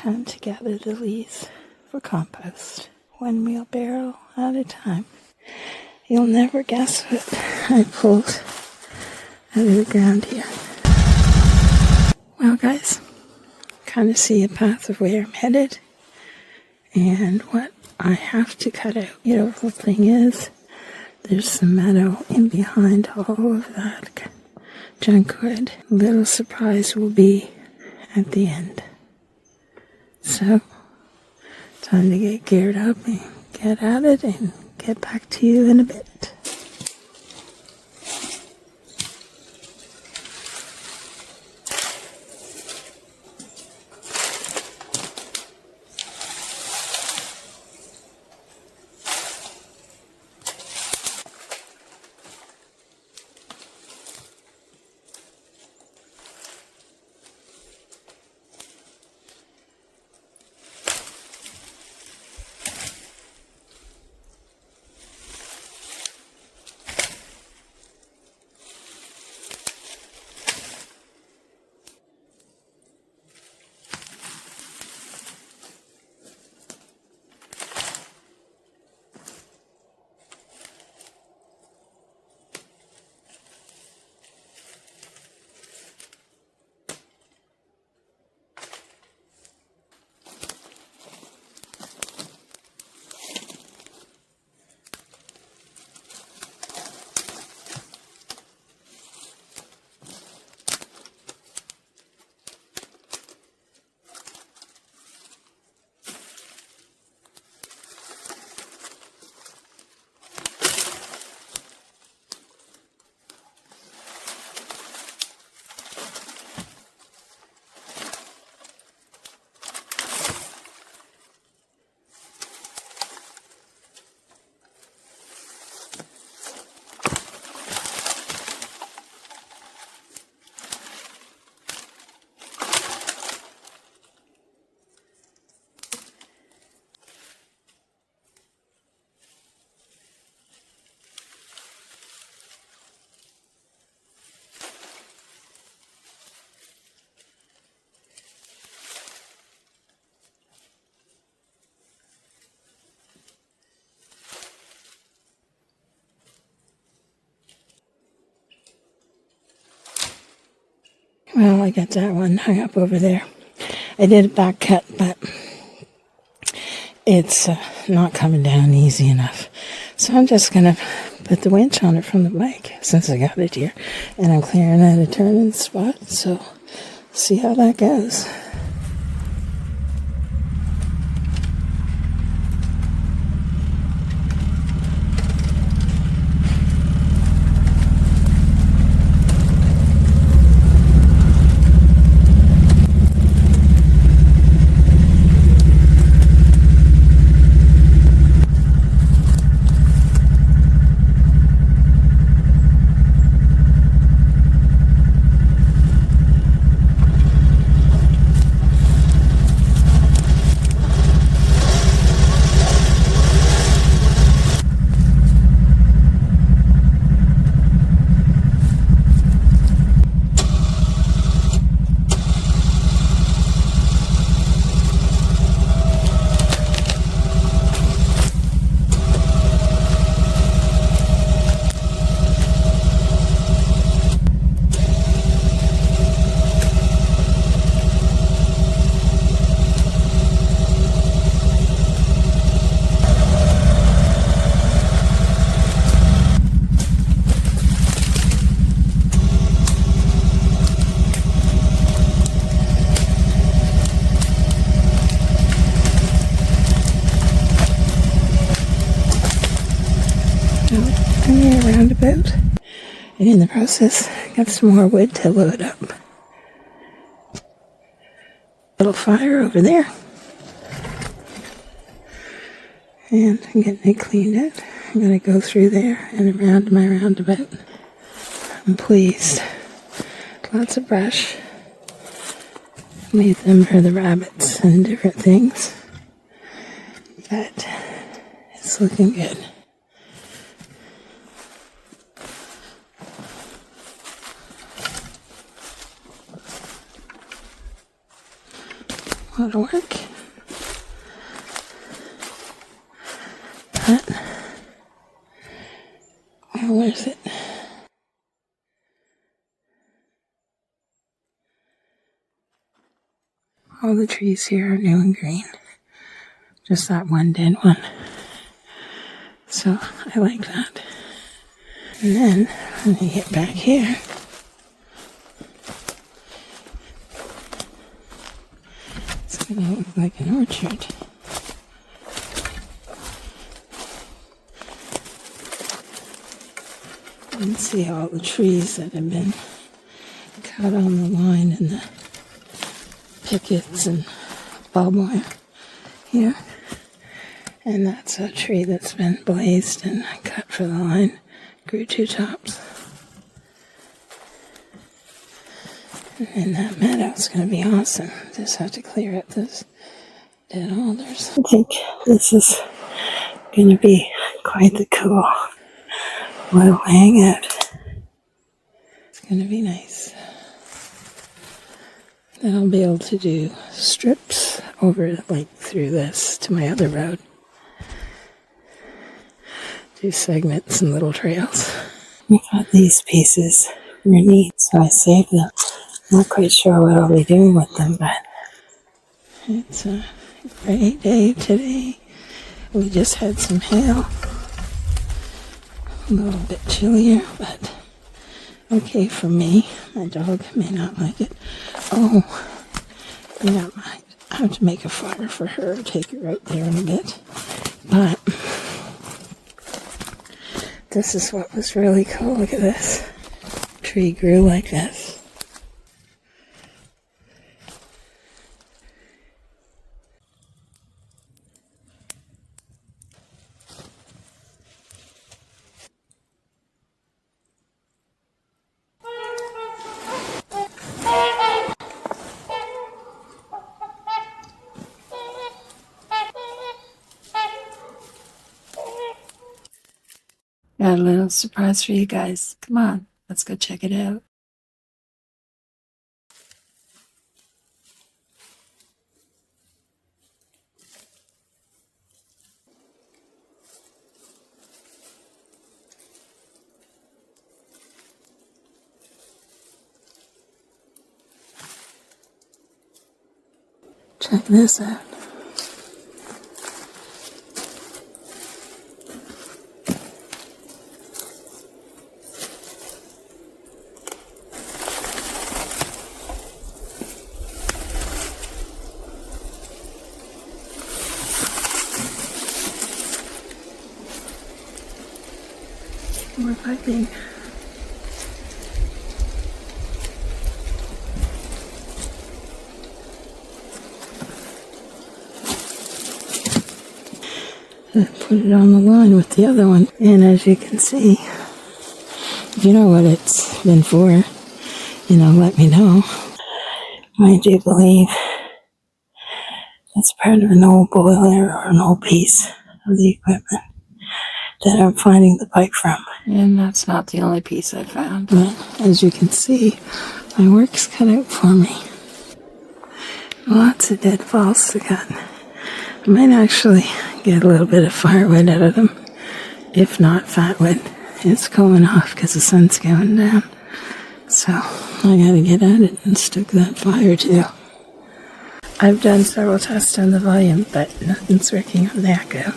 time to gather the leaves for compost, one wheelbarrow at a time. You'll never guess what I pulled out of the ground here. Well, guys, kind of see a path of where I'm headed and what I have to cut out. Beautiful thing is, there's some meadow in behind all of that junk wood. Little surprise will be at the end. So, time to get geared up and get at it and get back to you in a bit. Well, I got that one hung up over there. I did a back cut, but it's not coming down easy enough. So I'm just going to put the winch on it from the bike since I got it here. And I'm clearing out a turning spot, so see how that goes. I'm in a roundabout, and in the process, got some more wood to load up. Little fire over there, and I'm getting it cleaned out. I'm going to go through there and around my roundabout. I'm pleased. Lots of brush. Made them for the rabbits and different things, but it's looking good. a lot of work. But well worth it. All the trees here are new and green. Just that one dead one. So I like that. And then when you get back here, it's going to look like an orchard. You can see all the trees that have been cut on the line and the pickets and barbed wire here. And that's a tree that's been blazed and cut for the line. Grew 2 tops. And that meadow's going to be awesome. Just have to clear up those dead alders. I think this is going to be quite the cool little hangout. It's going to be nice. Then I'll be able to do strips over, like, through this to my other road. Do segments and little trails. I thought these pieces were neat, so I saved them. Not quite sure what I'll be doing with them, but it's a great day today. We just had some hail. A little bit chillier, but okay for me. My dog may not like it. Oh, yeah, I might have to make a fire for her. Take her out there in a bit. But this is what was really cool. Look at this. Tree grew like this. Got a little surprise for you guys. Come on, let's go check it out. Check this out. More piping. Put it on the line with the other one. And as you can see, if you know what it's been for, let me know. I do believe that's part of an old boiler or an old piece of the equipment that I'm finding the pipe from. And that's not the only piece I found. But as you can see, my work's cut out for me. Lots of dead falls to cut. I might actually get a little bit of firewood out of them. If not fatwood. It's going off because the sun's going down. So I gotta get at it and stoke that fire too. I've done several tests on the volume, but nothing's working on the echo.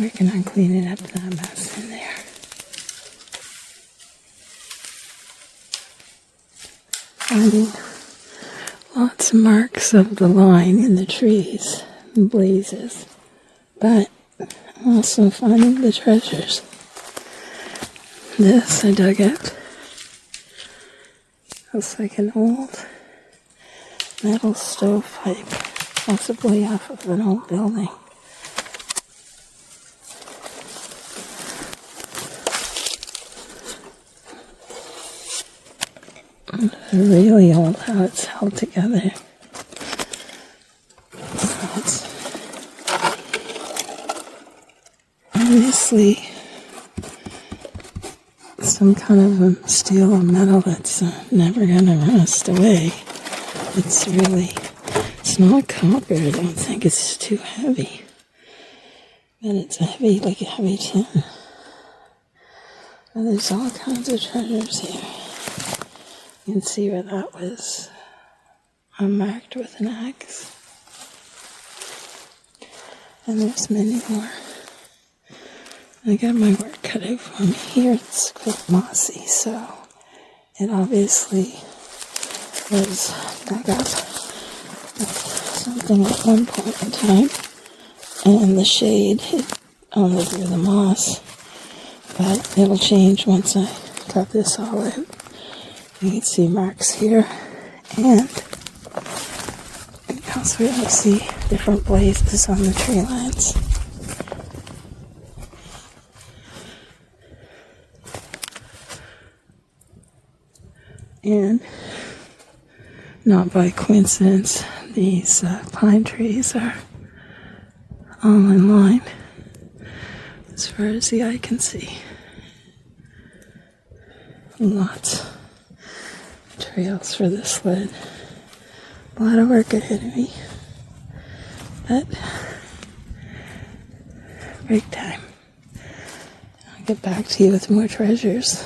Working on cleaning up that mess in there. Finding lots of marks of the line in the trees and blazes, but also finding the treasures. This I dug out. Looks like an old metal stovepipe, possibly off of an old building. It's really old how it's held together. It's obviously some kind of steel or metal that's never gonna rust away. It's not copper, I don't think. It's too heavy. But it's heavy, like a heavy tin. And there's all kinds of treasures here. You can see where that was marked with an axe. And there's many more. I got my work cut out for me. Here it's quite mossy, so it obviously was dug up with something at one point in time. And the shade hit only through the moss. But it'll change once I cut this all out. You can see marks here, and you can also really see different blazes on the tree lines. And not by coincidence, these pine trees are all in line as far as the eye can see. Lots of trails for the sled. A lot of work ahead of me, but break time. I'll get back to you with more treasures.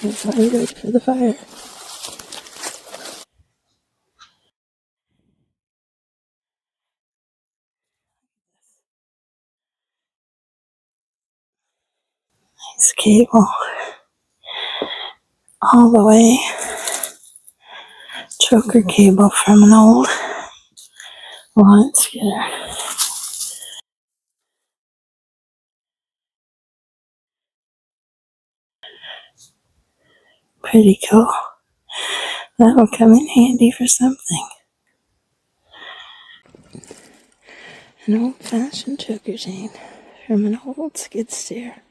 That's why we wait for the fire. Nice cable. All the way. Choker cable from an old lawn skidder. Pretty cool. That'll come in handy for something. An old-fashioned choker chain from an old skid steer.